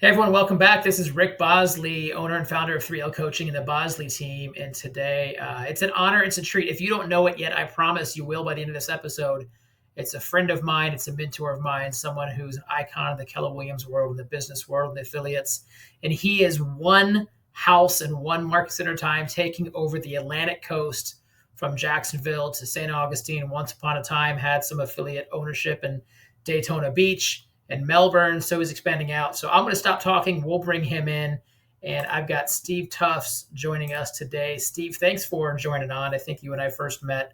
Hey everyone, welcome back. This is Rick Bosley, owner and founder of 3L Coaching and the Bosley team. And today, it's an honor, it's a treat. If you don't know it yet, I promise you will by the end of this episode. It's a friend of mine, it's a mentor of mine, someone who's an icon in the Keller Williams world, in the business world, in the affiliates. And he is one house and one market center time taking over the Atlantic coast from Jacksonville to St. Augustine. Once upon a time, had some affiliate ownership in Daytona Beach and Melbourne, so he's expanding out. So I'm going to stop talking. We'll bring him in. And I've got Steve Tufts joining us today. Steve, thanks for joining on. I think you and I first met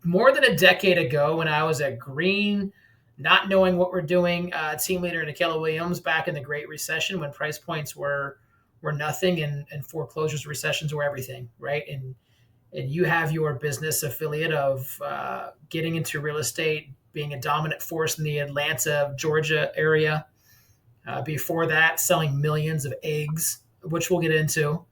more than a decade ago when I was at Green, not knowing what we're doing, team leader in the Keller Williams back in the Great Recession when price points were nothing and foreclosures, recessions were everything, right? And you have your business affiliate of getting into real estate, being a dominant force in the Atlanta, Georgia area. Before that, selling millions of eggs, which we'll get into.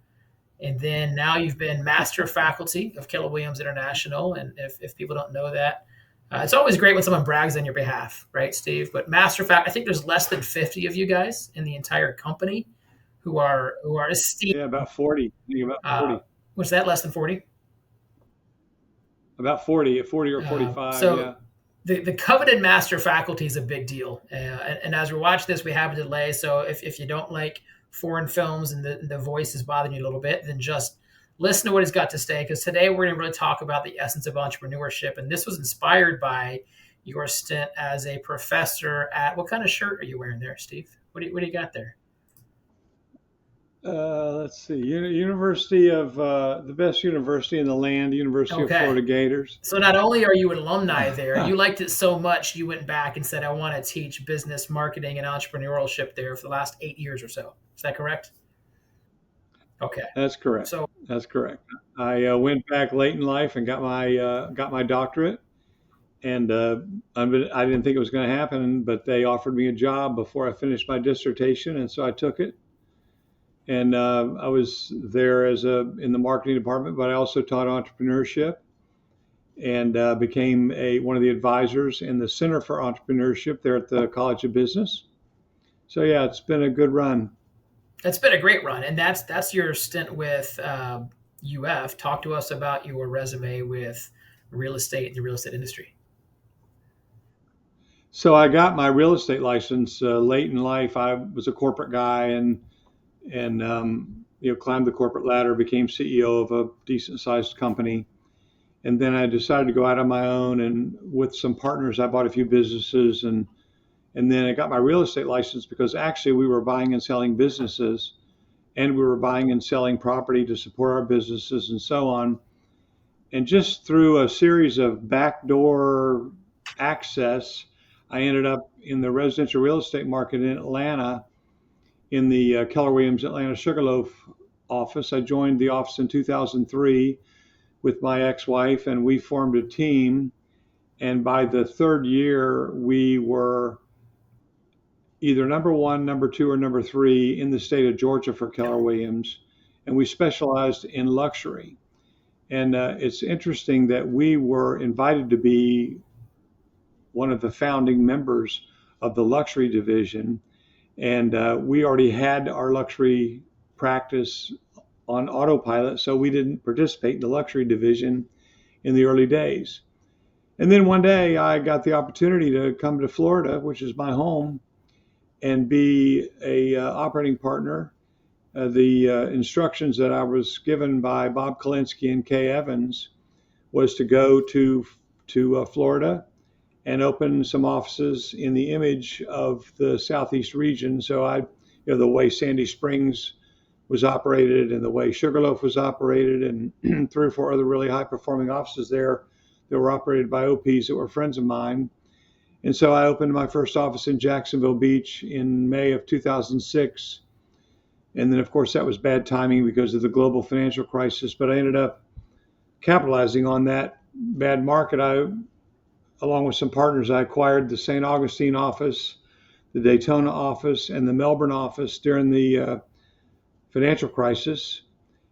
And then now you've been master faculty of Keller Williams International. And if people don't know that, it's always great when someone brags on your behalf, right, Steve? But master fact, I think there's less than 50 of you guys in the entire company who are esteemed. Yeah, about 40. About 40. Was that less than 40? About 40, 40 or 45, So yeah. the coveted master faculty is a big deal. And as we watch this, we have a delay. So if you don't like foreign films and the voice is bothering you a little bit, then just listen to what he's got to say. Because today we're going to really talk about the essence of entrepreneurship. And this was inspired by your stint as a professor at, what kind of shirt are you wearing there, Steve? What do you got there? Let's see, University of, the best university in the land, University of Okay. Florida Gators. So not only are you an alumni there, you liked it so much, you went back and said, I want to teach business marketing and entrepreneurship there for the last 8 years or so. Is that correct? Okay. That's correct. So, That's correct. I went back late in life and got my doctorate, and I didn't think it was going to happen, but they offered me a job before I finished my dissertation, and so I took it. And I was there in the marketing department, but I also taught entrepreneurship and became one of the advisors in the Center for Entrepreneurship there at the College of Business. So yeah, it's been a good run. it's been a great run. And that's your stint with UF. Talk to us about your resume with real estate and the real estate industry. So I got my real estate license late in life. I was a corporate guy and climbed the corporate ladder, became CEO of a decent sized company. And then I decided to go out on my own, and with some partners, I bought a few businesses, and then I got my real estate license because actually we were buying and selling businesses, and we were buying and selling property to support our businesses and so on. And just through a series of backdoor access, I ended up in the residential real estate market in Atlanta, in the Keller Williams Atlanta Sugarloaf office. I joined the office in 2003 with my ex-wife, and we formed a team. And by the third year, we were either number one, number two, or number three in the state of Georgia for Keller Williams. And we specialized in luxury. And it's interesting that we were invited to be one of the founding members of the luxury division. And we already had our luxury practice on autopilot, so we didn't participate in the luxury division in the early days. And then one day I got the opportunity to come to Florida, which is my home, and be a operating partner. The instructions that I was given by Bob Kalinsky and Kay Evans was to go to Florida and open some offices in the image of the Southeast region. So the way Sandy Springs was operated and the way Sugarloaf was operated, and 3 or 4 other really high performing offices there that were operated by OPs that were friends of mine. And so I opened my first office in Jacksonville Beach in May of 2006. And then of course that was bad timing because of the global financial crisis, but I ended up capitalizing on that bad market. Along with some partners, I acquired the St. Augustine office, the Daytona office, and the Melbourne office during the financial crisis.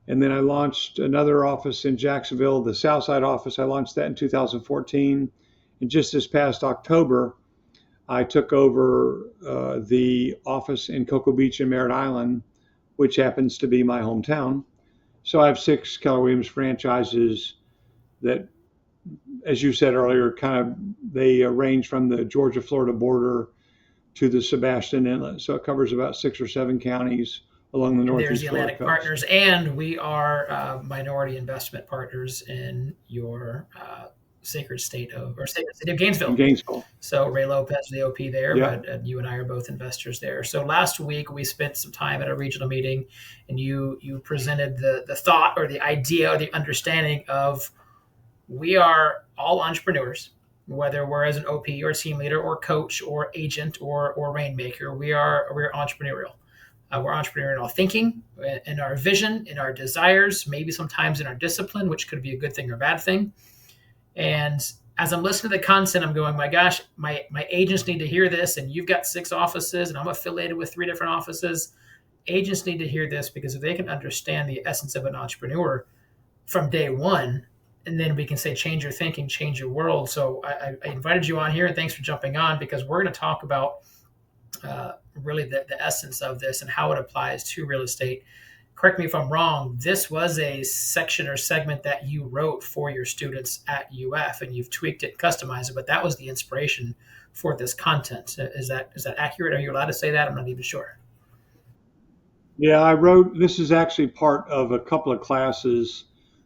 And then I launched another office in Jacksonville, the Southside office. I launched that in 2014. And just this past October, I took over the office in Cocoa Beach and Merritt Island, which happens to be my hometown. So I have 6 Keller Williams franchises that, as you said earlier, they range from the Georgia-Florida border to the Sebastian Inlet. So it covers about 6 or 7 counties along the And there's the Northeast Florida Atlantic coast. Partners, and we are minority investment partners in your sacred city of In Gainesville. Gainesville. So Ray Lopez, the OP there, Yeah. but you and I are both investors there. So last week we spent some time at a regional meeting, and you presented the thought or the idea or the understanding of we are all entrepreneurs, whether we're as an OP or team leader or coach or agent or rainmaker. We're entrepreneurial. We're entrepreneurial in our thinking, in our vision, in our desires, maybe sometimes in our discipline, which could be a good thing or bad thing. And as I'm listening to the content, I'm going, my gosh, my agents need to hear this. And you've got 6 offices, and I'm affiliated with 3 different offices. Agents need to hear this, because if they can understand the essence of an entrepreneur from day one, and then we can say, change your thinking, change your world. So I invited you on here, and thanks for jumping on, because we're going to talk about really the essence of this and how it applies to real estate. Correct me if I'm wrong, this was a section or segment that you wrote for your students at UF, and you've tweaked it, customized it, but that was the inspiration for this content. Is that accurate? Are you allowed to say that? I'm not even sure. Yeah, this is actually part of a couple of classes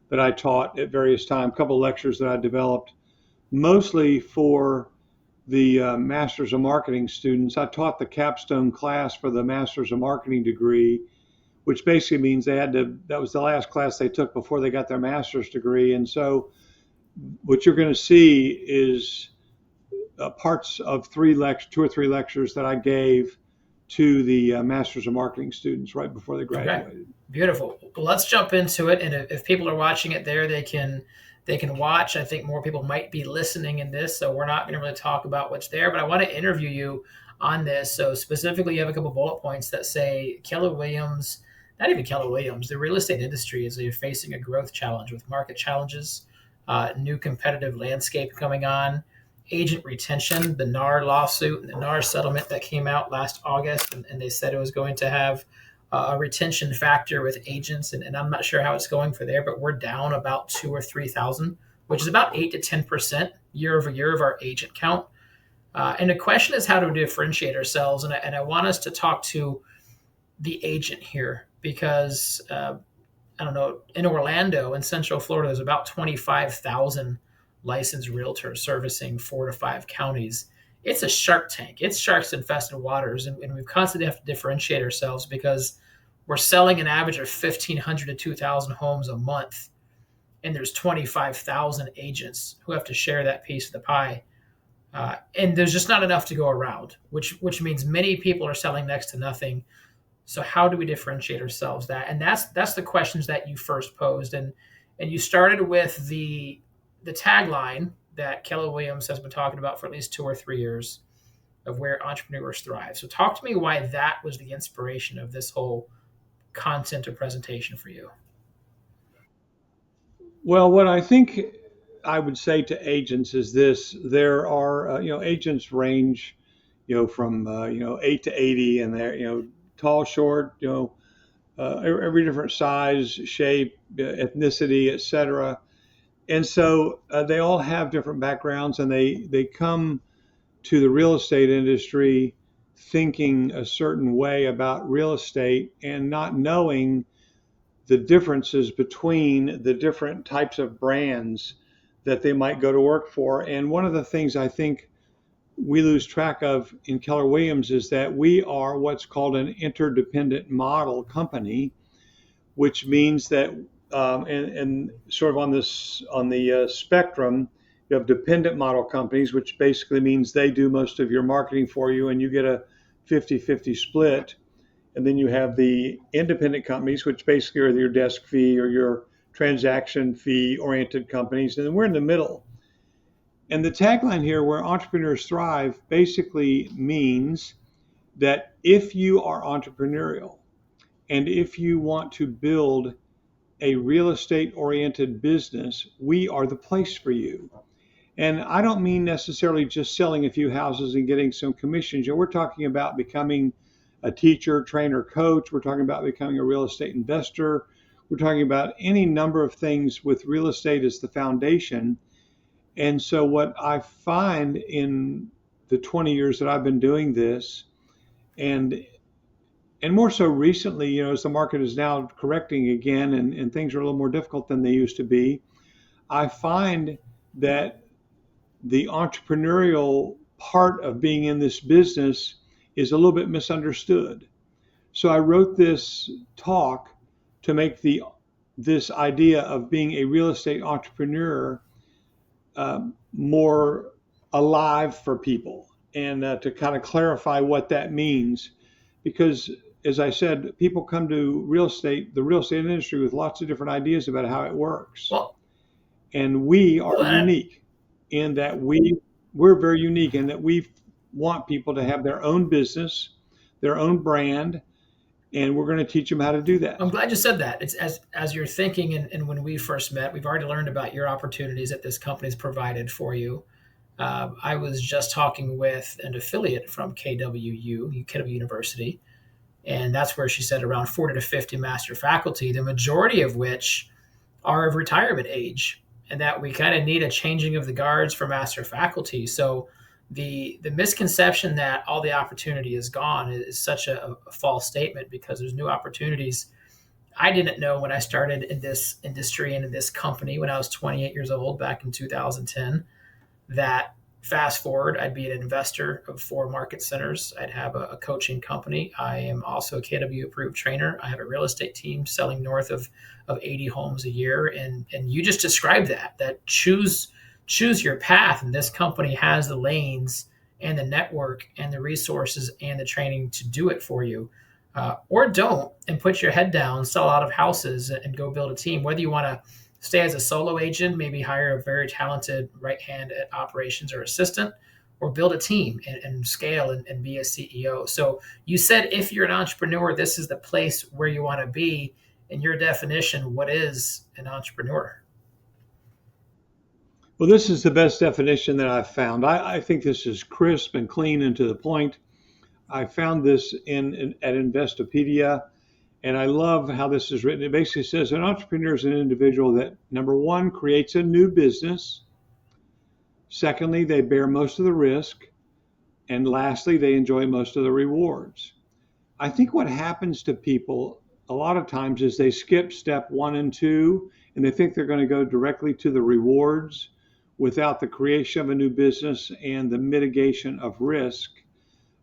that I taught at various times, a couple of lectures that I developed, mostly for the Masters of Marketing students. I taught the capstone class for the Masters of Marketing degree, which basically means that was the last class they took before they got their master's degree. And so what you're going to see is parts of 2 or 3 lectures that I gave to the Masters of Marketing students right before they graduated. Okay. Beautiful. Well, let's jump into it. And if people are watching it there, they can watch. I think more people might be listening in this, so we're not going to really talk about what's there, but I want to interview you on this. So specifically, you have a couple bullet points that say Keller Williams, not even Keller Williams, the real estate industry is facing a growth challenge with market challenges, new competitive landscape coming on, agent retention, the NAR lawsuit and the NAR settlement that came out last August, and they said it was going to have a retention factor with agents, and I'm not sure how it's going for there, but we're down about 2,000 or 3,000, which is about 8 to 10% year over year of our agent count. And the question is how to differentiate ourselves, and I want us to talk to the agent here, because I don't know, in Orlando, in Central Florida, there's about 25,000 licensed realtors servicing 4 to 5 counties. It's a shark tank. It's sharks infested waters, and we constantly have to differentiate ourselves, because we're selling an average of 1,500 to 2,000 homes a month, and there's 25,000 agents who have to share that piece of the pie. And there's just not enough to go around, which means many people are selling next to nothing. So how do we differentiate ourselves? And that's the questions that you first posed, and you started with the tagline that Keller Williams has been talking about for at least 2 or 3 years, of where entrepreneurs thrive. So talk to me why that was the inspiration of this whole content or presentation for you. Well, what I think I would say to agents is this: there are, agents range, from 8 to 80, and they're, tall, short, every different size, shape, ethnicity, etc. And so they all have different backgrounds, and they come to the real estate industry thinking a certain way about real estate and not knowing the differences between the different types of brands that they might go to work for. And one of the things I think we lose track of in Keller Williams is that we are what's called an interdependent model company, which means that and sort of on the spectrum, you have dependent model companies, which basically means they do most of your marketing for you and you get a 50-50 split. And then you have the independent companies, which basically are your desk fee or your transaction fee oriented companies. And then we're in the middle. And the tagline here, where entrepreneurs thrive, basically means that if you are entrepreneurial and if you want to build a real estate oriented business, we are the place for you. And I don't mean necessarily just selling a few houses and getting some commissions. We're talking about becoming a teacher, trainer, coach. We're talking about becoming a real estate investor. We're talking about any number of things with real estate as the foundation. And so, what I find in the 20 years that I've been doing this, and more so recently, as the market is now correcting again and things are a little more difficult than they used to be, I find that the entrepreneurial part of being in this business is a little bit misunderstood. So I wrote this talk to make this idea of being a real estate entrepreneur more alive for people, and to kind of clarify what that means. Because, as I said, people come to the real estate industry, with lots of different ideas about how it works. Well, And we are well, unique in that we're very unique in that we want people to have their own business, their own brand, and we're going to teach them how to do that. I'm glad you said that. It's as you're thinking, and when we first met, we've already learned about your opportunities that this company's provided for you. I was just talking with an affiliate from KW University, and that's where she said around 40 to 50 master faculty, the majority of which are of retirement age, and that we kind of need a changing of the guards for master faculty. So the misconception that all the opportunity is gone is such a false statement, because there's new opportunities. I didn't know when I started in this industry and in this company when I was 28 years old back in 2010 that fast forward, I'd be an investor of 4 market centers. I'd have a coaching company. I am also a KW approved trainer. I have a real estate team selling north of 80 homes a year. And you just described that choose your path. And this company has the lanes and the network and the resources and the training to do it for you. Or don't, and put your head down, sell out of houses and go build a team. Whether you want to stay as a solo agent, maybe hire a very talented right hand at operations or assistant, or build a team and scale and be a CEO. So you said if you're an entrepreneur, this is the place where you want to be. In your definition, what is an entrepreneur? Well, this is the best definition that I've found. I think this is crisp and clean and to the point. I found this at Investopedia, and I love how this is written. It basically says an entrepreneur is an individual that, number one, creates a new business. Secondly, they bear most of the risk. And lastly, they enjoy most of the rewards. I think what happens to people a lot of times is they skip step 1 and 2, and they think they're going to go directly to the rewards without the creation of a new business and the mitigation of risk,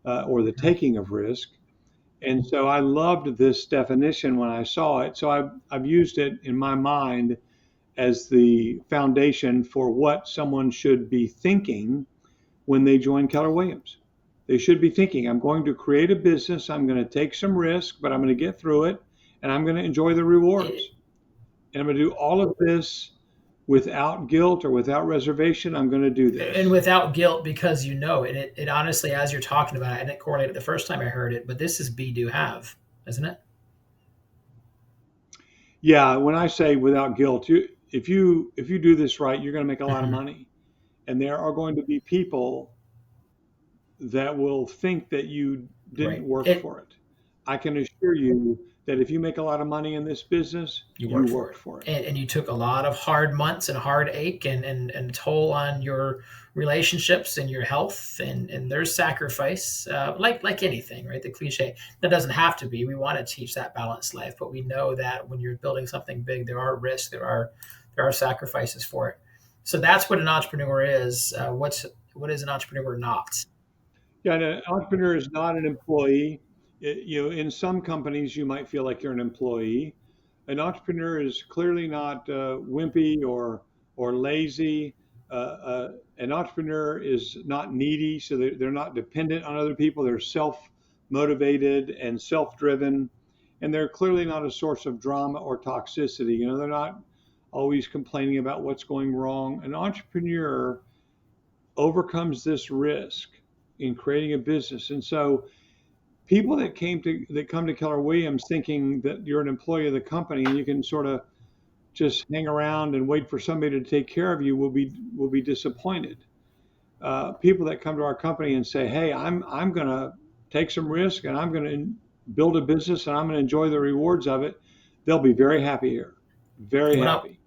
or the taking of risk. And so I loved this definition when I saw it. So I've used it in my mind as the foundation for what someone should be thinking when they join Keller Williams. They should be thinking, I'm going to create a business, I'm going to take some risk, but I'm going to get through it, and I'm going to enjoy the rewards. And I'm going to do all of this without guilt or without reservation. I'm going to do this. And without guilt, because it honestly, as you're talking about it, I didn't correlate it the first time I heard it, but this is be, do, have, isn't it? Yeah, when I say without guilt, if you do this right, you're going to make a lot of Mhm. money. And there are going to be people that will think that you didn't Right. work for it. I can assure you that if you make a lot of money in this business, You you worked for worked it. for it. And you took a lot of hard months and heartache and toll on your relationships and your health, and there's sacrifice, like anything, right? The cliche. That doesn't have to be. We want to teach that balanced life, but we know that when you're building something big, there are risks, there are sacrifices for it. So that's what an entrepreneur is. What is an entrepreneur not? Yeah, and an entrepreneur is not an employee. In some companies, you might feel like you're an employee. An entrepreneur is clearly not wimpy or lazy. An entrepreneur is not needy, so they're not dependent on other people. They're self-motivated and self-driven, and they're clearly not a source of drama or toxicity. They're not always complaining about what's going wrong. An entrepreneur overcomes this risk in creating a business. And so people that come to Keller Williams thinking that you're an employee of the company and you can sort of just hang around and wait for somebody to take care of you will be disappointed. People that come to our company and say, "Hey, I'm going to take some risk and I'm going to build a business and I'm going to enjoy the rewards of it," they'll be very happy here, very What up? happy,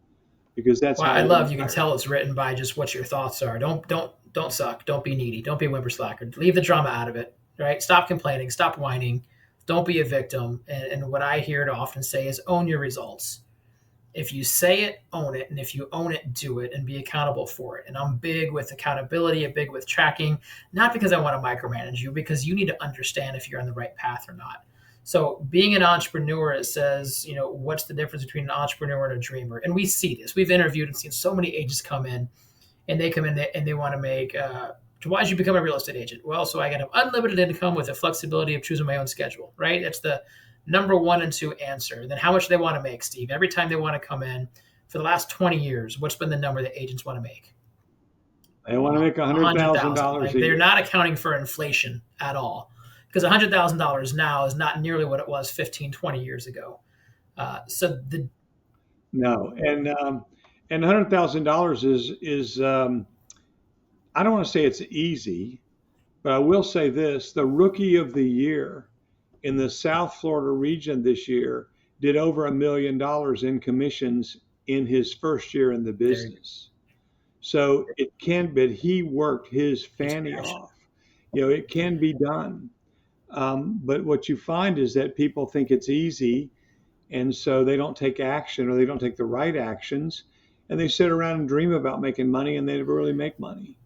because that's Well, how I they love you can retire. tell it's written by just what your thoughts are. Don't suck. Don't be needy. Don't be a whimper slacker. Leave the drama out of it. Right? Stop complaining. Stop whining. Don't be a victim. And what I hear to often say is own your results. If you say it, own it. And if you own it, do it and be accountable for it. And I'm big with accountability, I'm big with tracking, not because I want to micromanage you, because you need to understand if you're on the right path or not. So being an entrepreneur, it says, what's the difference between an entrepreneur and a dreamer? And we see this. We've interviewed and seen so many agents come in and they come in and they want to make, why did you become a real estate agent? Well, so I get an unlimited income with the flexibility of choosing my own schedule, right? That's the number one and two answer. And then how much they want to make, Steve. Every time they want to come in for the last 20 years, what's been the number that agents want to make? They want to make A hundred thousand. $100,000 Like a they're year. not accounting for inflation at all. Because $100,000 now is not nearly what it was 15, 20 years ago. So the No, and $100,000 is I don't want to say it's easy, but I will say this: the rookie of the year in the South Florida region this year did over $1 million in commissions in his first year in the there business. So it can, but he worked his it's fanny passion. off. It can be done. But what you find is that people think it's easy, and so they don't take action or they don't take the right actions, and they sit around and dream about making money, and they never really make money.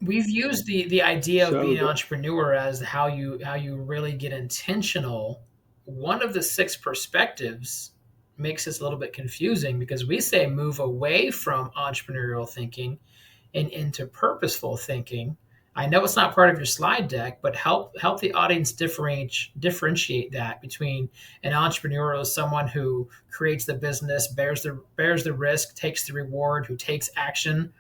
We've used the idea of So being an that, entrepreneur as how you really get intentional. One of the six perspectives makes this a little bit confusing because we say move away from entrepreneurial thinking and into purposeful thinking. I know it's not part of your slide deck, but help the audience differentiate that between an entrepreneur as someone who creates the business, bears the risk, takes the reward, who takes action,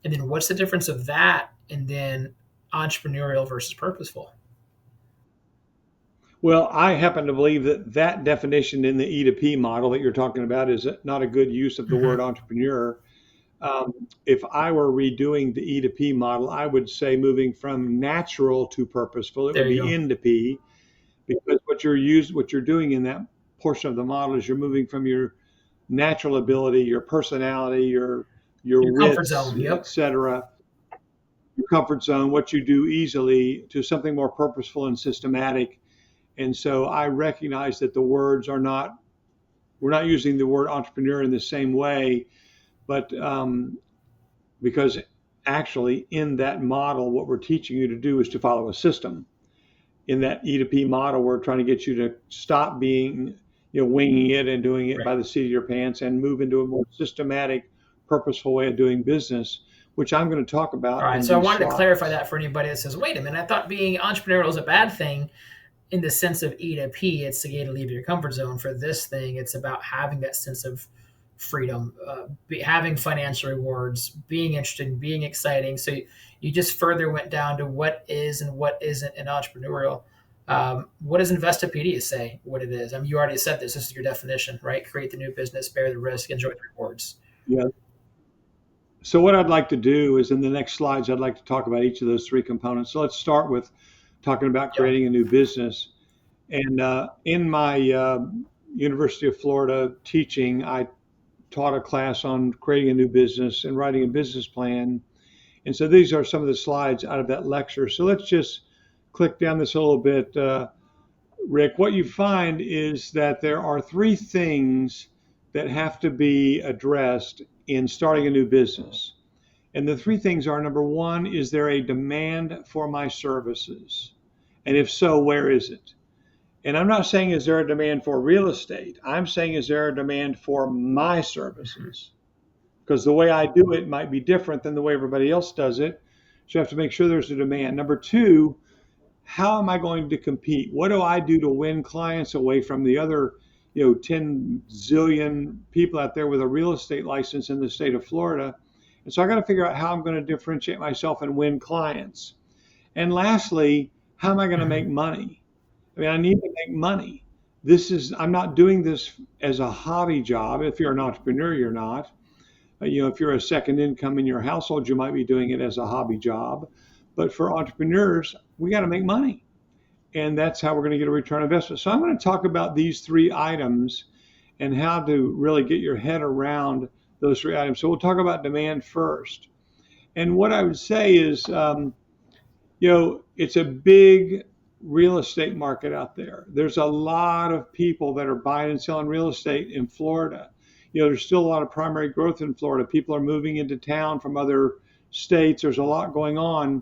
and then what's the difference of that and then entrepreneurial versus purposeful? well, I happen to believe that that definition in the E to P model that you're talking about is not a good use of the word Mm-hmm. entrepreneur. If I were redoing the E to P model, I would say moving from natural to purposeful. It would There you be go. N to P, because what you're doing in that portion of the model is you're moving from your natural ability, your personality, your Your comfort wits, zone. Yep. etc., your comfort zone, what you do easily, to something more purposeful and systematic. And so I recognize that the words are not, we're not using the word entrepreneur in the same way, but because actually in that model, what we're teaching you to do is to follow a system. In that E to P model, we're trying to get you to stop being, winging it and doing it Right. by the seat of your pants and move into a more systematic, purposeful way of doing business, which I'm going to talk All about right. in So I these wanted to clarify slides. that for anybody that says, wait a minute, I thought being entrepreneurial is a bad thing in the sense of E to P. It's to get to leave your comfort zone. For this thing, it's about having that sense of freedom, having financial rewards, being interesting, being exciting. So you just further went down to what is and what isn't an entrepreneurial. What does Investopedia say what it is? I mean, you already said this. This is your definition, right? Create the new business, bear the risk, enjoy the rewards. Yeah. So what I'd like to do is in the next slides, I'd like to talk about each of those three components. So let's start with talking about Yep. creating a new business. And in my University of Florida teaching, I taught a class on creating a new business and writing a business plan. And so these are some of the slides out of that lecture. So let's just click down this a little bit. Rick, what you find is that there are three things that have to be addressed in starting a new business. And the three things are: number one, is there a demand for my services? And if so, where is it? And I'm not saying is there a demand for real estate. I'm saying is there a demand for my Mm-hmm. services? Because the way I do it might be different than the way everybody else does it. So you have to make sure there's a demand. Number two, how am I going to compete? What do I do to win clients away from the other, 10 zillion people out there with a real estate license in the state of Florida? And so I got to figure out how I'm going to differentiate myself and win clients. And lastly, how am I going to make Mm-hmm. money? I mean, I need to make money. I'm not doing this as a hobby job. If you're an entrepreneur, you're not. If you're a second income in your household, you might be doing it as a hobby job. But for entrepreneurs, we got to make money. And that's how we're going to get a return on investment. So I'm going to talk about these three items and how to really get your head around those three items. So we'll talk about demand first. And what I would say is, it's a big real estate market out there. There's a lot of people that are buying and selling real estate in Florida. There's still a lot of primary growth in Florida. People are moving into town from other states. There's a lot going on.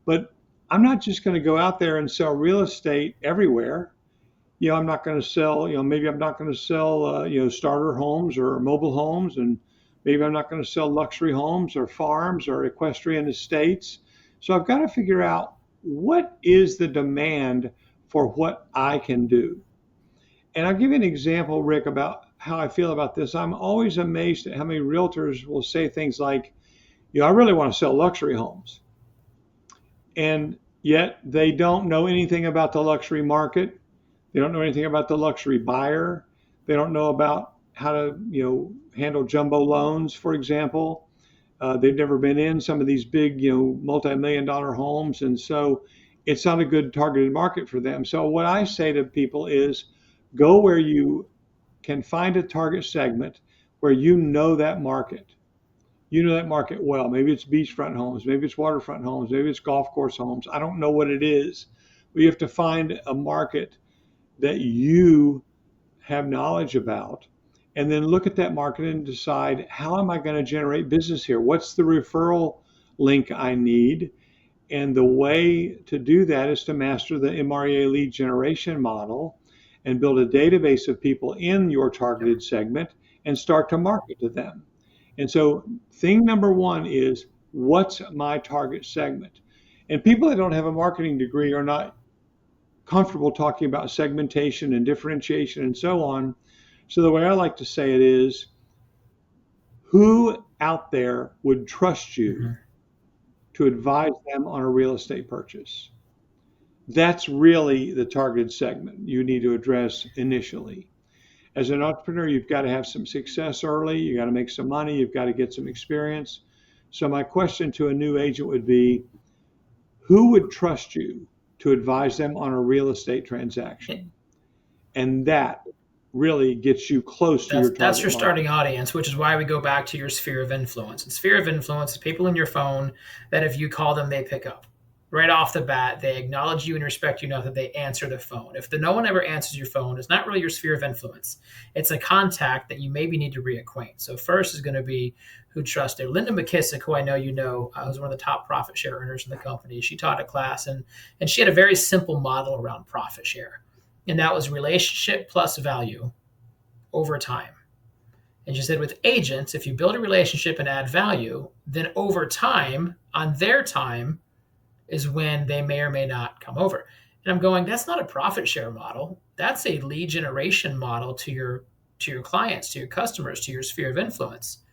But I'm not just going to go out there and sell real estate everywhere. I'm not going to sell, maybe I'm not going to sell, starter homes or mobile homes, and maybe I'm not going to sell luxury homes or farms or equestrian estates. So I've got to figure out what is the demand for what I can do. And I'll give you an example, Rick, about how I feel about this. I'm always amazed at how many realtors will say things like, I really want to sell luxury homes. And yet they don't know anything about the luxury market. They don't know anything about the luxury buyer. They don't know about how to, handle jumbo loans, for example. They've never been in some of these big, multi-million-dollar homes, and so it's not a good targeted market for them. So what I say to people is, go where you can find a target segment where you know that market. You know that market well. Maybe it's beachfront homes, maybe it's waterfront homes, maybe it's golf course homes. I don't know what it is, but you have to find a market that you have knowledge about, and then look at that market and decide, how am I going to generate business here? What's the referral link I need? And the way to do that is to master the MREA lead generation model and build a database of people in your targeted segment and start to market to them. And so thing number one is, what's my target segment? And people that don't have a marketing degree are not comfortable talking about segmentation and differentiation and so on. So the way I like to say it is, who out there would trust you to advise them on a real estate purchase? That's really the targeted segment you need to address initially. As an entrepreneur, you've got to have some success early. You got to make some money. You've got to get some experience. So my question to a new agent would be, who would trust you to advise them on a real estate transaction? And that really gets you close to your target That's your starting market. audience, which is why we go back to your sphere of influence. And sphere of influence is people in your phone that if you call them, they pick up. Right off the bat, they acknowledge you and respect you enough that they answer the phone. If no one ever answers your phone, it's not really your sphere of influence. It's a contact that you maybe need to reacquaint. So first is going to be who trusts you. Linda McKissick, who I know you know, was one of the top profit share earners in the company. She taught a class, and she had a very simple model around profit share. And that was relationship plus value over time. And she said, with agents, if you build a relationship and add value, then over time, on their time, is when they may or may not come over. And I'm going, that's not a profit share model. That's a lead generation model to your clients, to your customers, to your sphere of influence.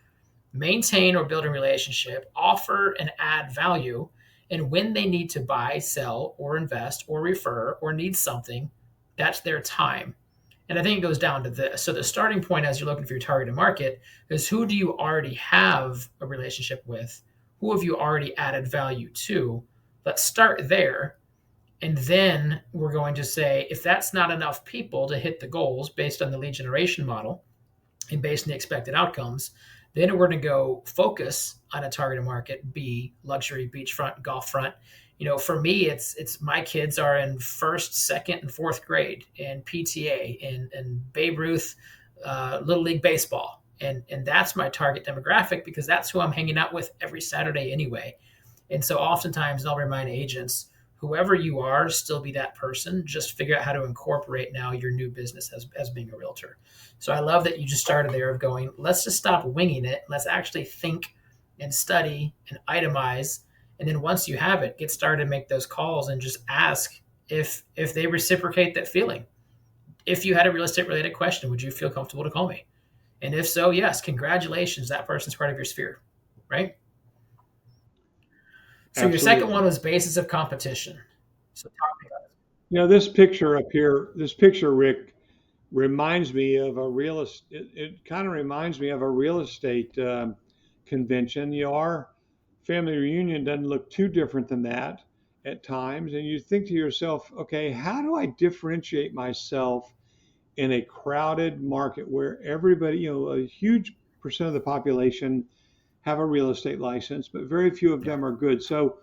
Maintain or build a relationship, offer and add value. And when they need to buy, sell, or invest, or refer, or need something, that's their time. And I think it goes down to this. So the starting point as you're looking for your targeted market is, who do you already have a relationship with? Who have you already added value to? Let's start there. And then we're going to say, if that's not enough people to hit the goals based on the lead generation model and based on the expected outcomes, then we're going to go focus on a targeted market, be luxury, beachfront, golf front. For me, it's my kids are in first, second, and fourth grade in PTA and Babe Ruth, Little League Baseball. And that's my target demographic, because that's who I'm hanging out with every Saturday anyway. And so oftentimes I'll remind agents, whoever you are, still be that person. Just figure out how to incorporate now your new business as being a realtor. So I love that you just started there of going, let's just stop winging it. Let's actually think and study and itemize. And then once you have it, get started and make those calls and just ask if they reciprocate that feeling. If you had a real estate related question, would you feel comfortable to call me? And if so, yes, congratulations, that person's part of your sphere, right? So your second one Absolutely. was basis of competition. So talk about it. This picture up here, this picture, Rick, reminds me of a real it kind of reminds me of a real estate convention. Our family reunion doesn't look too different than that at times, and you think to yourself, okay, how do I differentiate myself in a crowded market where everybody, a huge percent of the population have a real estate license, but very few of Yeah. them are good. So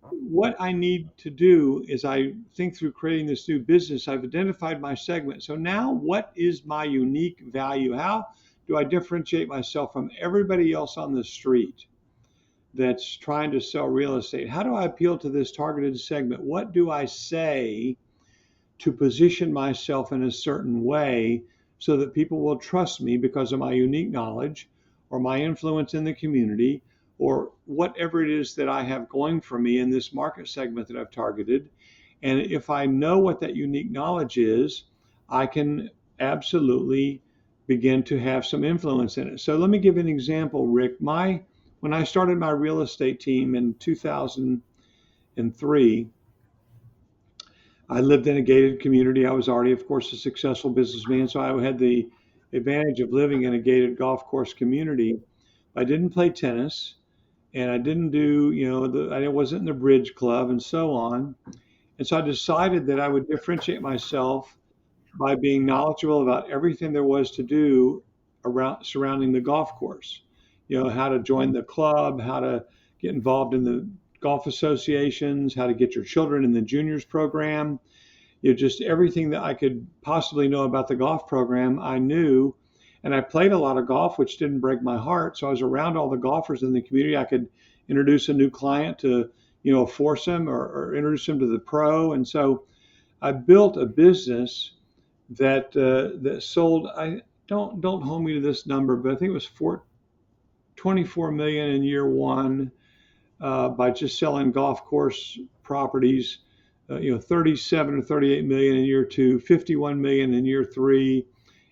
what I need to do is I think through creating this new business, I've identified my segment. So now what is my unique value? How do I differentiate myself from everybody else on the street that's trying to sell real estate? How do I appeal to this targeted segment? What do I say to position myself in a certain way so that people will trust me because of my unique knowledge or my influence in the community or whatever it is that I have going for me in this market segment that I've targeted. And if I know what that unique knowledge is, I can absolutely begin to have some influence in it. So let me give an example, Rick. When I started my real estate team in 2003, I lived in a gated community. I was already, of course, a successful businessman, so I had the advantage of living in a gated golf course community. I didn't play tennis, and I didn't do, I wasn't in the bridge club and so on. And so I decided that I would differentiate myself by being knowledgeable about everything there was to do around surrounding the golf course. How to join the club, how to get involved in the golf associations, how to get your children in the juniors program, just everything that I could possibly know about the golf program, I knew. And I played a lot of golf, which didn't break my heart. So I was around all the golfers in the community. I could introduce a new client to, a foursome or introduce them to the pro. And so I built a business that sold. I don't hold me to this number, but I think it was 24 million in year one by just selling golf course properties. 37 or 38 million in year two, 51 million in year three.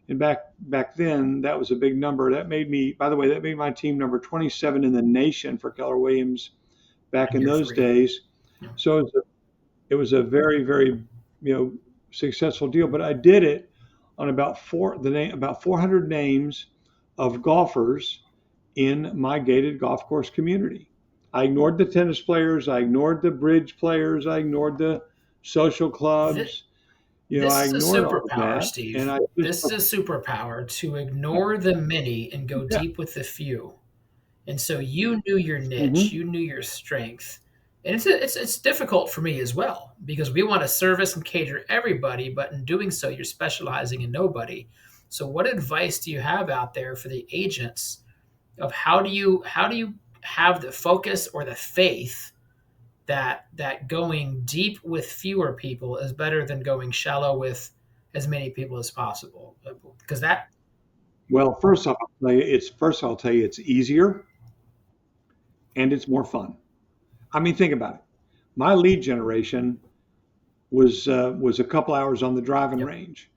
And back then, that was a big number. That made me, by the way, that made my team number 27 in the nation for Keller Williams back In in year those three. days. Yeah. So it was a very, very, successful deal. But I did it on about 400 names of golfers in my gated golf course community. I ignored the tennis players, I ignored the bridge players, I ignored the social Th- clubs. I This is a ignored all of superpower, that, and Steve. I just This is a superpower to ignore the many and go yeah. deep with the few. And so you knew your niche, Mm-hmm. you knew your strength. And it's difficult for me as well because we want to service and cater everybody, but in doing so, you're specializing in nobody. So, what advice do you have out there for the agents of how do you have the focus or the faith that going deep with fewer people is better than going shallow with as many people as possible? Because that Well, first I'll tell you it's easier and it's more fun. I mean, think about it. My lead generation was a couple hours on the driving yep. range,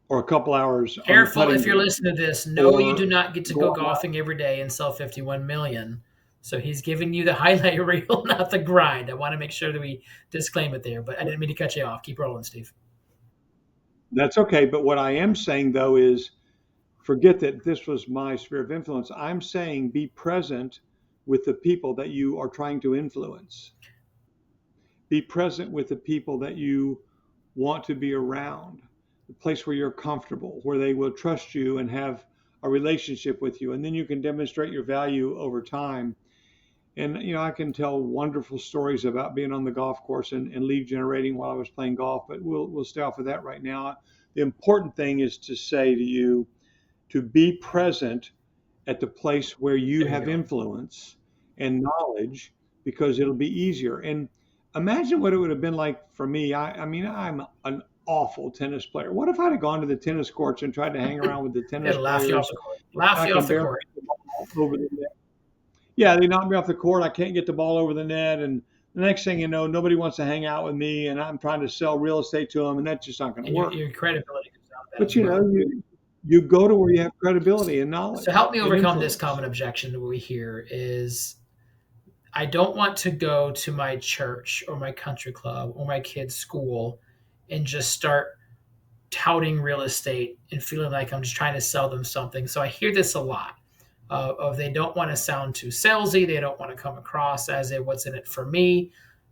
or a couple hours on the Careful putting if you're green, listening to this. No, you do or not get to go going out. golfing every day and sell 51 million. So he's giving you the highlight reel, not the grind. I want to make sure that we disclaim it there, but I didn't mean to cut you off. Keep rolling, Steve. That's okay. But what I am saying though is forget that this was my sphere of influence. I'm saying be present with the people that you are trying to influence. Be present with the people that you want to be around, the place where you're comfortable, where they will trust you and have a relationship with you. And then you can demonstrate your value over time. And, I can tell wonderful stories about being on the golf course and lead generating while I was playing golf, but we'll stay off of that right now. The important thing is to say to you to be present at the place where you There you have go. influence and knowledge because it'll be easier. And imagine what it would have been like for me. I mean, I'm an awful tennis player. What if I'd have gone to the tennis courts and tried to hang around with the They had tennis to laugh you off players? the court. And Laugh I you can off the barely court. get the ball over the net. Yeah, they knocked me off the court. I can't get the ball over the net. And the next thing you know, nobody wants to hang out with me, and I'm trying to sell real estate to them, and that's just not going to And your, work. your credibility comes out of that But as well. you go to where you have credibility and So knowledge help me and overcome this influence. common objection that we hear is I don't want to go to my church or my country club or my kid's school and just start touting real estate and feeling like I'm just trying to sell them something. So I hear this a lot of they don't want to sound too salesy. They don't want to come across as a what's in it for me.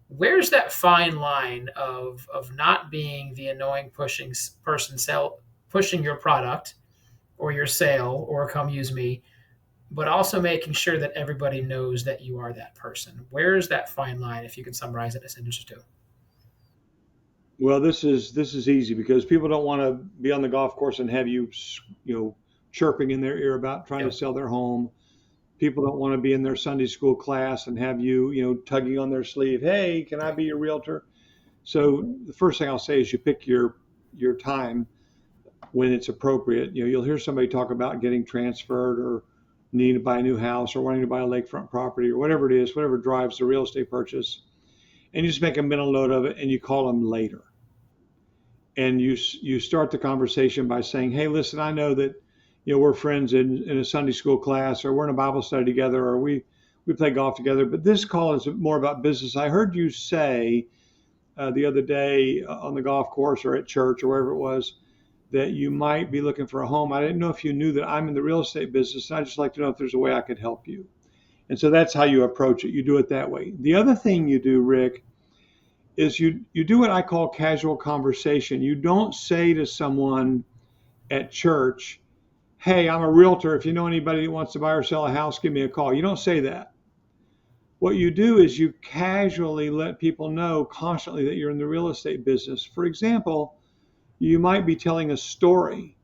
Where's that fine line of not being the annoying pushing person pushing your product or your sale or come use me, but also making sure that everybody knows that you are that person? Where's that fine line, if you can summarize it in a sentence or two? Well, this is easy because people don't want to be on the golf course and have you, chirping in their ear about trying to Yep. sell their home. People don't want to be in their Sunday school class and have you, tugging on their sleeve. Hey, can I be your realtor? So the first thing I'll say is you pick your time when it's appropriate. You'll hear somebody talk about getting transferred or needing to buy a new house or wanting to buy a lakefront property or whatever it is, whatever drives the real estate purchase, and you just make a mental note of it and you call them later. And you start the conversation by saying, "Hey, listen, I know that we're friends in a Sunday school class, or we're in a Bible study together, or we play golf together, but this call is more about business. I heard you say the other day on the golf course or at church or wherever it was that you might be looking for a home. I didn't know if you knew that I'm in the real estate business. And I'd just like to know if there's a way I could help you." And so that's how you approach it. You do it that way. The other thing you do, Rick, is you do what I call casual conversation. You don't say to someone at church, "Hey, I'm a realtor. If you know anybody that wants to buy or sell a house, give me a call." You don't say that. What you do is you casually let people know constantly that you're in the real estate business. For example, you might be telling a story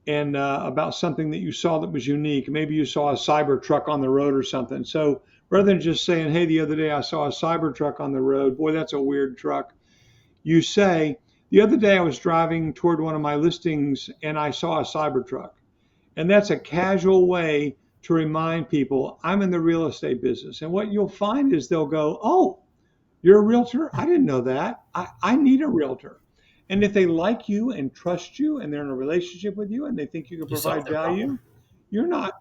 and about something that you saw that was unique. Maybe you saw a cyber truck on the road or something. So rather than just saying, "Hey, the other day I saw a cyber truck on the road. Boy, that's a weird truck," you say, "The other day I was driving toward one of my listings and I saw a cyber truck." And that's a casual way to remind people I'm in the real estate business. And what you'll find is they'll go, "Oh, you're a realtor? I didn't know that. I need a realtor." And if they like you and trust you and they're in a relationship with you and they think you can You solve provide their problem. value, you're not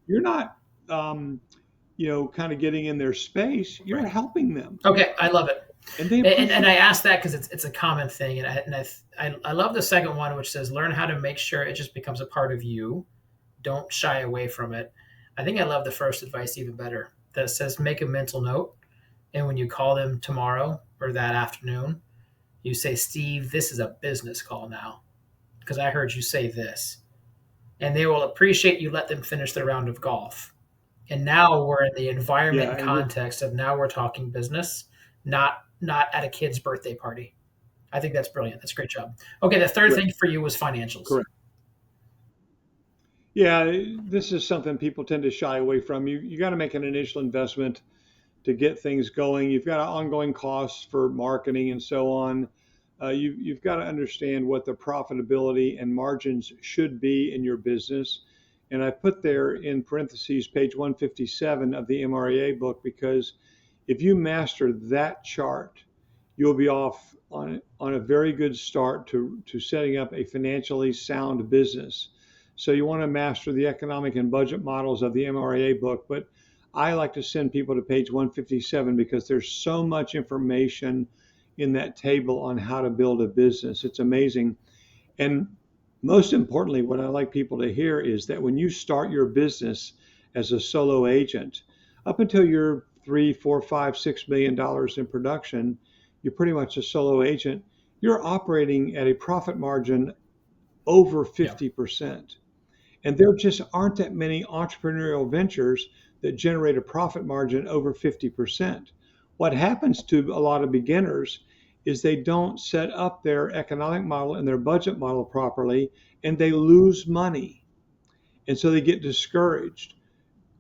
you're not kind of getting in their space. You're Right. helping them, Okay, I love it. and they And appreciate I it. asked that because it's a common thing, and I love the second one, which says learn how to make sure it just becomes a part of you. Don't shy away from it. I think I love the first advice even better. That says make a mental note, and when you call them tomorrow or that afternoon, you say, "Steve, this is a business call now because I heard you say this," and they will appreciate you. Let them finish their round of golf. And now we're in the environment Yeah, and and context of now we're talking business, not at a kid's birthday party. I think that's brilliant. That's a great job. Okay, the third correct, thing for you was financials. correct. Yeah, this is something people tend to shy away from. You got to make an initial investment to get things going. You've got ongoing costs for marketing and so on. You've got to understand what the profitability and margins should be in your business. And I put there in parentheses page 157 of the MREA book because if you master that chart, you'll be off on a very good start to setting up a financially sound business. So you want to master the economic and budget models of the MREA book, but I like to send people to page 157 because there's so much information in that table on how to build a business. It's amazing. And most importantly, what I like people to hear is that when you start your business as a solo agent, up until you're three, four, five, $6 million in production, you're pretty much a solo agent. You're operating at a profit margin over Yeah. 50%. And there just aren't that many entrepreneurial ventures that generate a profit margin over 50%. What happens to a lot of beginners is they don't set up their economic model and their budget model properly, and they lose money. And so they get discouraged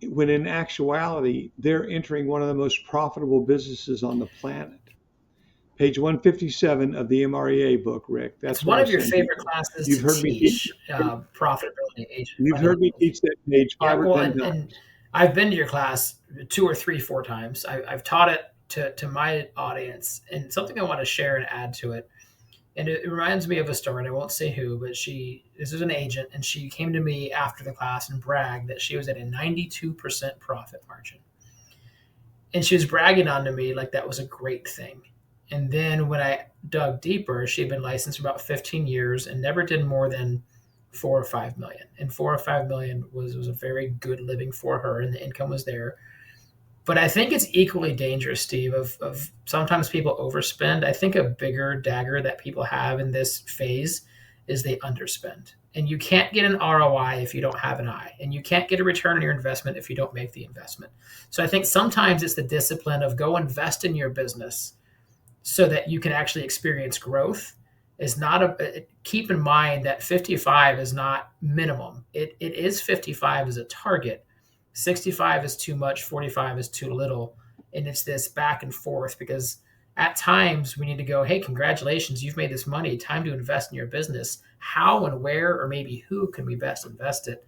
when in actuality, they're entering one of the most profitable businesses on the planet. Page 157 of the MREA book, Rick. It's That's what one I of your send favorite people. classes You've to heard me teach. teach, profitability agent You've heard me financials. teach that page Yeah, five or well, ten and times. I've been to your class two or three, four times. I've taught it to my audience, and something I want to share and add to it. And it reminds me of a story, and I won't say who, but this is an agent, and she came to me after the class and bragged that she was at a 92% profit margin. And she was bragging on to me like that was a great thing. And then when I dug deeper, she'd been licensed for about 15 years and never did more than 4 or 5 million. And 4 or 5 million was a very good living for her, and the income was there. But I think it's equally dangerous, Steve, of sometimes people overspend. I think a bigger dagger that people have in this phase is they underspend. And you can't get an ROI if you don't have an I. And you can't get a return on your investment if you don't make the investment. So I think sometimes it's the discipline of go invest in your business so that you can actually experience growth is not keep in mind that 55 is not minimum. It is 55 as a target. 65 is too much, 45 is too little. And it's this back and forth because at times we need to go, hey, congratulations, you've made this money. Time to invest in your business. How and where, or maybe who can we best invest it?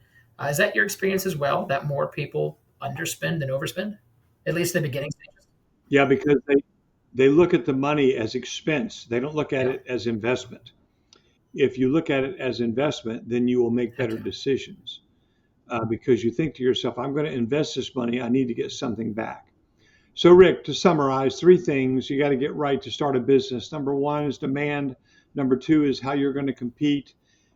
Is that your experience as well, that more people underspend than overspend, at least in the beginning stages? Yeah, because they look at the money as expense. They don't look at Yeah. it as investment. If you look at it as investment, then you will make better Okay. decisions because you think to yourself, I'm going to invest this money. I need to get something back. So, Rick, to summarize, three things you got to get right to start a business. Number one is demand. Number two is how you're going to compete,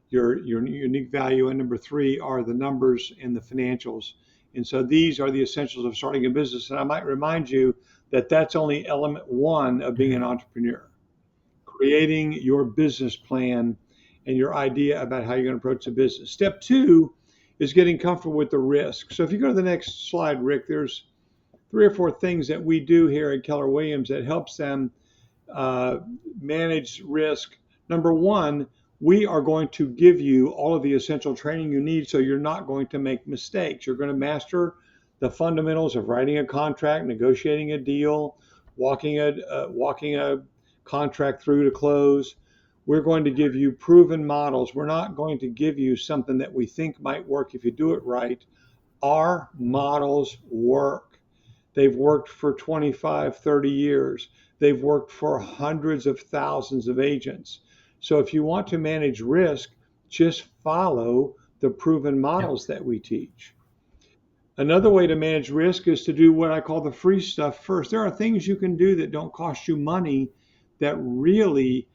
your unique value. And number three are the numbers and the financials. And so these are the essentials of starting a business. And I might remind you that that's only element one of being an Mhm. entrepreneur, creating your business plan and your idea about how you're going to approach the business. Step two is getting comfortable with the risk. So if you go to the next slide, Rick, there's three or four things that we do here at Keller Williams that helps them uh, manage risk. Number one, we are going to give you all of the essential training you need so you're not going to make mistakes. You're going to master the fundamentals of writing a contract, negotiating a deal, walking a contract through to close. We're going to give you proven models. We're not going to give you something that we think might work if you do it right. Our models work. They've worked for 25, 30 years. They've worked for hundreds of thousands of agents. So if you want to manage risk, just follow the proven Yep. models that we teach. Another way to manage risk is to do what I call the free stuff first. There are things you can do that don't cost you money that really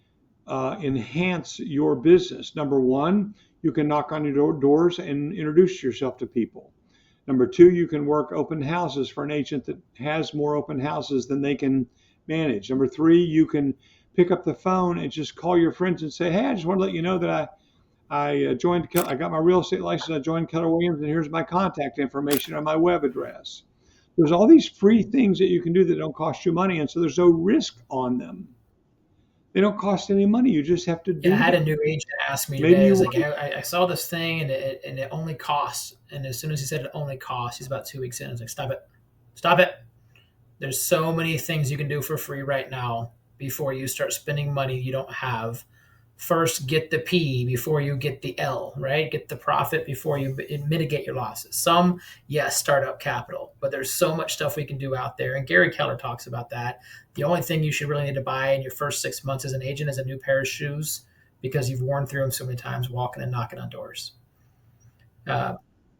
enhance your business. Number one, you can knock on your doors and introduce yourself to people. Number two, you can work open houses for an agent that has more open houses than they can manage. Number three, you can pick up the phone and just call your friends and say, hey, I just want to let you know that I got my real estate license. I joined Keller Williams, and here's my contact information and my web address. There's all these free things that you can do that don't cost you money, and so there's no risk on them. They don't cost any money. You just have to Yeah, I do had a them. new agent ask me Maybe today. I you was like, want. I saw this thing and it only costs. And as soon as he said it only costs, he's about 2 weeks in. I was like, stop it, stop it. There's so many things you can do for free right now before you start spending money you don't have. First, get the P before you get the L, right? Get the profit before you mitigate your losses. Some, yes, startup capital, but there's so much stuff we can do out there. And Gary Keller talks about that. The only thing you should really need to buy in your first 6 months as an agent is a new pair of shoes because you've worn through them so many times walking and knocking on doors. Uh,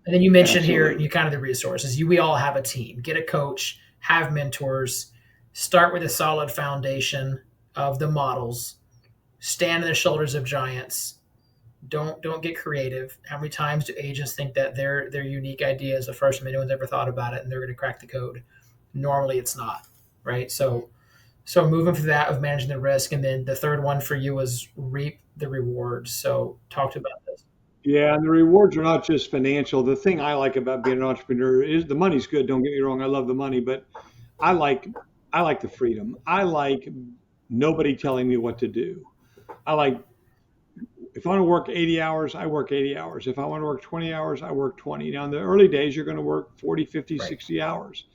and then you mentioned here you Absolutely. kind of the resources. We all have a team. Get a coach, have mentors, start with a solid foundation of the models, stand on the shoulders of giants. Don't get creative. How many times do agents think that their unique idea is the first time anyone's ever thought about it and they're going to crack the code? Normally it's not, right? So moving for that of managing the risk, and then the third one for you was reap the rewards. So talked about this. Yeah, and the rewards are not just financial. The thing I like about being an entrepreneur is the money's good. Don't get me wrong. I love the money, but I like I like the freedom. I like nobody telling me what to do. I like if I want to work 80 hours, I work 80 hours. If I want to work 20 hours, I work 20. Now, in the early days, you're going to work 40, 50, Right. 60 hours.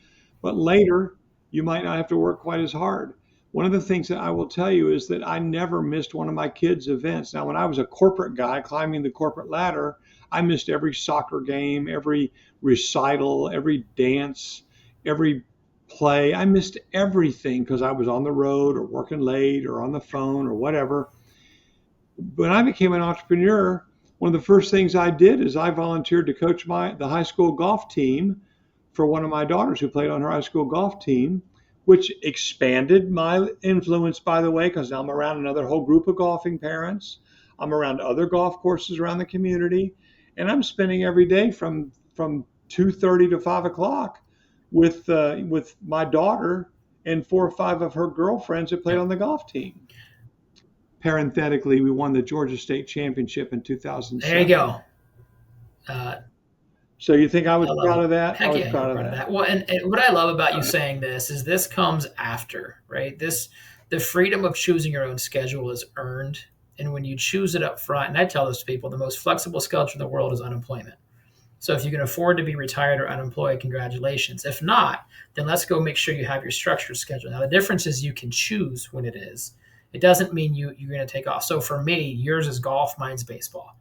But later, you might not have to work quite as hard. One of the things that I will tell you is that I never missed one of my kids' events. Now, when I was a corporate guy climbing the corporate ladder, I missed every soccer game, every recital, every dance, every play. I missed everything because I was on the road or working late or on the phone or whatever. When I became an entrepreneur, one of the first things I did is I volunteered to coach the high school golf team for one of my daughters who played on her high school golf team. which expanded my influence, by the way, because now I'm around another whole group of golfing parents. I'm around other golf courses around the community, and I'm spending every day from 2:30 to 5 o'clock with my daughter and 4 or 5 of her girlfriends that played Yep. on the golf team. Parenthetically, we won the Georgia State Championship in There you 2007. go. Uh, So you think I was I love proud it. of that? I Heck was yeah, you're proud of proud of that. that. Well, and what I love about you saying this is this comes after, right? The freedom of choosing your own schedule is earned. And when you choose it up front, and I tell those people, the most flexible schedule in the world is unemployment. So if you can afford to be retired or unemployed, congratulations. If not, then let's go make sure you have your structured schedule. Now the difference is you can choose when it is. It doesn't mean you're going to take off. So for me, yours is golf, mine's baseball.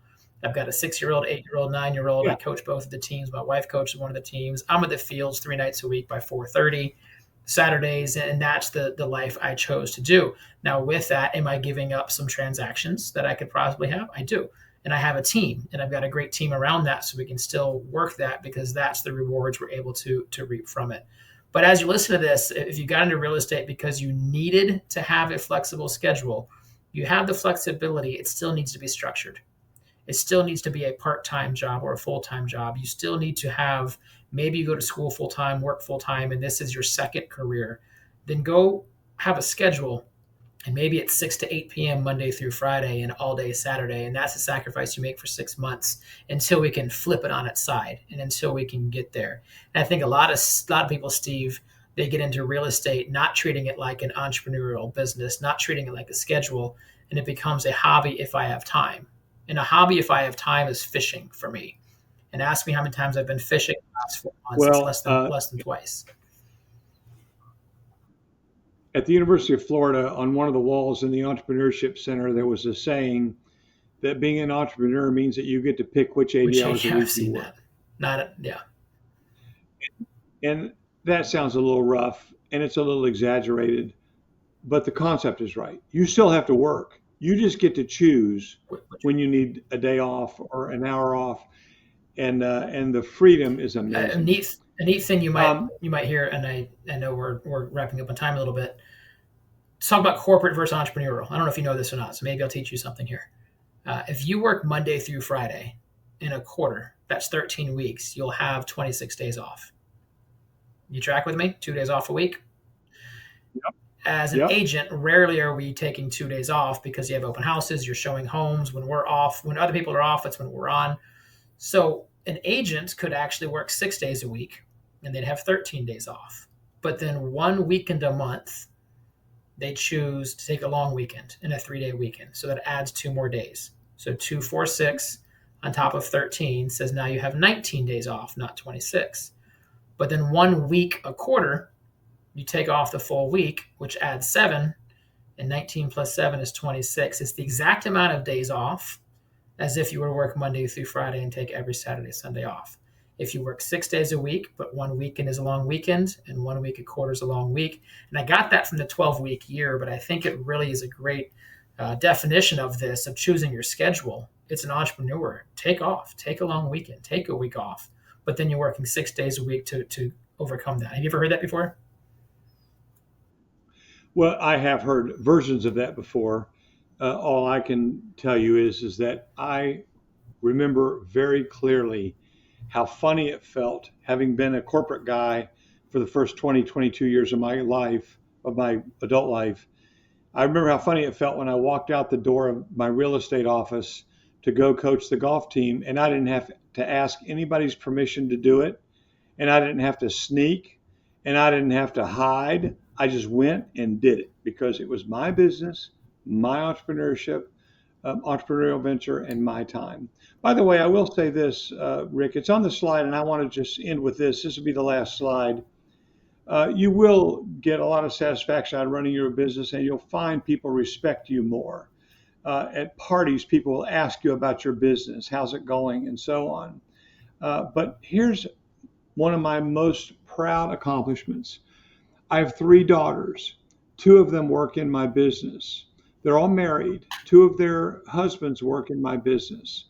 I've got a 6-year-old, 8-year-old, 9-year-old. I Yeah. coach both of the teams. My wife coaches one of the teams. I'm at the fields 3 nights a week by 4:30 Saturdays, and that's the life I chose to do. Now, with that, am I giving up some transactions that I could possibly have? I do, and I have a team, and I've got a great team around that, so we can still work that because that's the rewards we're able to reap from it. But as you listen to this, if you got into real estate because you needed to have a flexible schedule, you have the flexibility. It still needs to be structured. It still needs to be a part-time job or a full-time job. You still need to have, maybe you go to school full-time, work full-time, and this is your second career. Then go have a schedule, and maybe it's 6 to 8 p.m. Monday through Friday and all day Saturday. And that's a sacrifice you make for 6 months until we can flip it on its side and until we can get there. And I think a lot of people, Steve, they get into real estate not treating it like an entrepreneurial business, not treating it like a schedule, and it becomes a hobby if I have time. And a hobby if I have time is fishing for me. And ask me how many times I've been fishing in the last 4 months. It's Well, less than twice. at the University of Florida, on one of the walls in the Entrepreneurship Center, there was a saying that being an entrepreneur means that you get to pick which 80 Which hours a yeah, I've week you seen work. that. Not yeah. And that sounds a little rough and it's a little exaggerated, but the concept is right. You still have to work. You just get to choose when you need a day off or an hour off, and the freedom is A amazing. neat thing you might Um, you might hear, and I know we're wrapping up on time a little bit. Let's talk about corporate versus entrepreneurial. I don't know if you know this or not, so maybe I'll teach you something here. If you work Monday through Friday in a quarter, that's 13 weeks. You'll have 26 days off. You track with me? 2 days off a week. yep, As an yep. agent, rarely are we taking 2 days off because you have open houses, you're showing homes. When we're off, when other people are off, that's when we're on. So an agent could actually work 6 days a week and they'd have 13 days off. But then one weekend a month, they choose to take a long weekend and a 3-day weekend. So that adds 2 more days. So 2, 4, 6 on top of 13 says now you have 19 days off, not 26. But then 1 week a quarter, you take off the full week, which adds 7, and 19 plus 7 is 26. It's the exact amount of days off as if you were to work Monday through Friday and take every Saturday, Sunday off. If you work 6 days a week, but one weekend is a long weekend and 1 week a quarter is a long week. And I got that from the 12-week year, but I think it really is a great definition of this, of choosing your schedule. It's an entrepreneur. Take off, take a long weekend, take a week off, but then you're working 6 days a week to overcome that. Have you ever heard that before? Well, I have heard versions of that before. All I can tell you is that I remember very clearly how funny it felt having been a corporate guy for the first 20, 22 years of my life, of my adult life. I remember how funny it felt when I walked out the door of my real estate office to go coach the golf team, and I didn't have to ask anybody's permission to do it, and I didn't have to sneak, and I didn't have to hide. I just went and did it because it was my business, my entrepreneurial venture, and my time. By the way, I will say this, Rick, it's on the slide, and I want to just end with this. This will be the last slide. You will get a lot of satisfaction out of running your business, and you'll find people respect you more. At parties, people will ask you about your business, how's it going, and so on. But here's one of my most proud accomplishments. I have 3 daughters. 2 of them work in my business. They're all married. 2 of their husbands work in my business.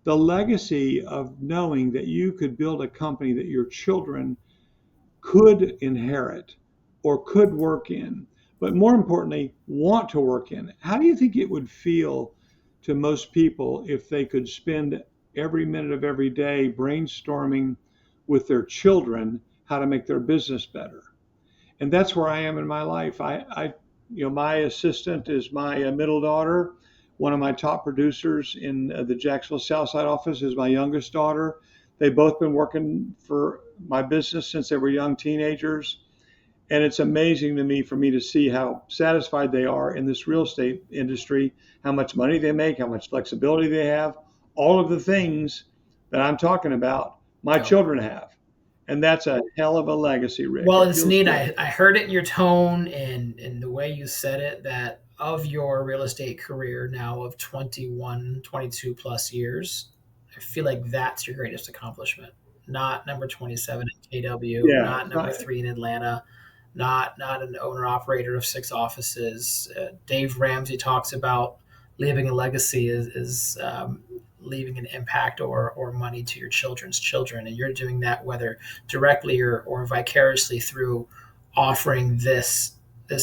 The legacy of knowing that you could build a company that your children could inherit or could work in, but more importantly, want to work in. How do you think it would feel to most people if they could spend every minute of every day brainstorming with their children how to make their business better? And that's where I am in my life. My assistant is my middle daughter. One of my top producers in the Jacksonville Southside office is my youngest daughter. They've both been working for my business since they were young teenagers. And it's amazing to me for me to see how satisfied they are in this real estate industry, how much money they make, how much flexibility they have, all of the things that I'm talking about, my children have. And that's a hell of a legacy, Rick. Well, It it's feels neat. good. I heard it in your tone and the way you said it that of your real estate career now of 21, 22 plus years, I feel like that's your greatest accomplishment. Not number 27 at KW, Yeah, not number 3 in Atlanta, not an owner operator of 6 offices. Dave Ramsey talks about leaving a legacy is leaving an impact or money to your children's children, and you're doing that whether directly or vicariously through offering this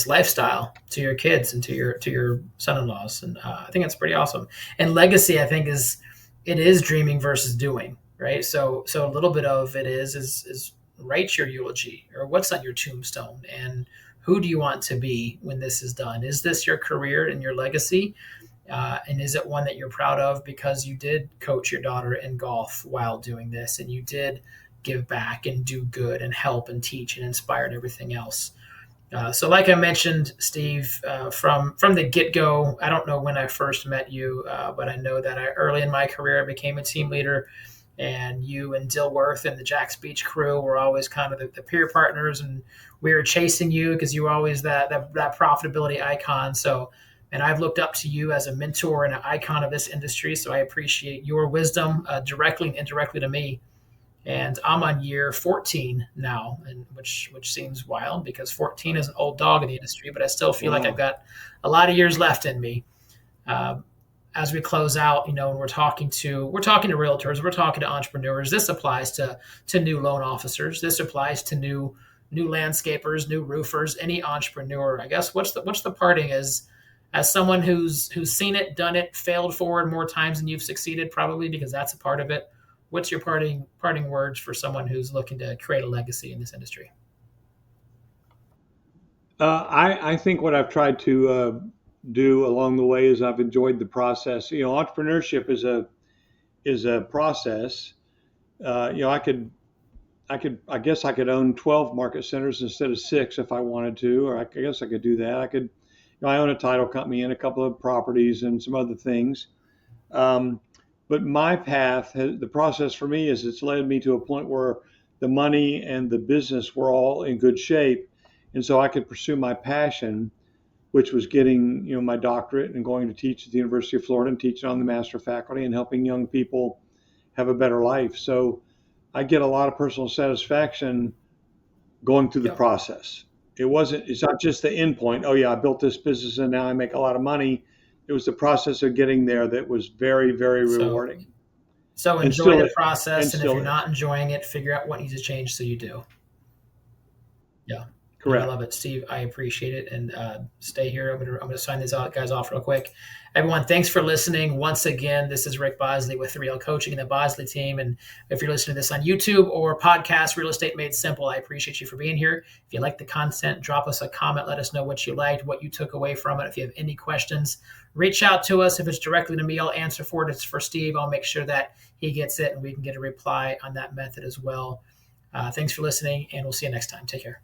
lifestyle to your kids and to your son-in-laws, and I think that's pretty awesome. And legacy, I think, is dreaming versus doing, right? So a little bit of it is write your eulogy or what's on your tombstone and who do you want to be when this is done? Is this your career and your legacy? And is it one that you're proud of because you did coach your daughter in golf while doing this and you did give back and do good and help and teach and inspire and everything else? So like I mentioned, Steve, from the get-go, I don't know when I first met you, but I know that early in my career, I became a team leader, and you and Dilworth and the Jack's Beach crew were always kind of the peer partners, and we were chasing you because you were always that profitability icon. So, and I've looked up to you as a mentor and an icon of this industry. So I appreciate your wisdom directly and indirectly to me. And I'm on year 14 now, and which seems wild because 14 is an old dog in the industry, but I still feel like I've got a lot of years left in me. Uh, as we close out, when we're talking to realtors, we're talking to entrepreneurs. This applies to new loan officers. This applies to new landscapers, new roofers, any entrepreneur. I guess what's the parting as someone who's seen it, done it, failed forward more times than you've succeeded, probably because that's a part of it. What's your parting words for someone who's looking to create a legacy in this industry? I think what I've tried to do along the way is I've enjoyed the process. Entrepreneurship is a process. I guess I could own 12 market centers instead of 6 if I wanted to, or I guess I could do that. I own a title company and a couple of properties and some other things. But my path, the process for me is it's led me to a point where the money and the business were all in good shape. And so I could pursue my passion, which was getting, my doctorate and going to teach at the University of Florida and teaching on the master faculty and helping young people have a better life. So I get a lot of personal satisfaction going through the process. It's not just the end point. Oh yeah, I built this business and now I make a lot of money. It was the process of getting there that was very, very rewarding. So enjoy the process, and if you're not enjoying it, figure out what needs to change so you do. Yeah. Correct. I love it, Steve. I appreciate it. And stay here. I'm gonna sign these guys off real quick. Everyone, thanks for listening. Once again, this is Rick Bosley with Real Coaching and the Bosley team. And if you're listening to this on YouTube or podcast, Real Estate Made Simple, I appreciate you for being here. If you like the content, drop us a comment. Let us know what you liked, what you took away from it. If you have any questions, reach out to us. If it's directly to me, I'll answer for it. If it's for Steve, I'll make sure that he gets it and we can get a reply on that method as well. Thanks for listening, and we'll see you next time. Take care.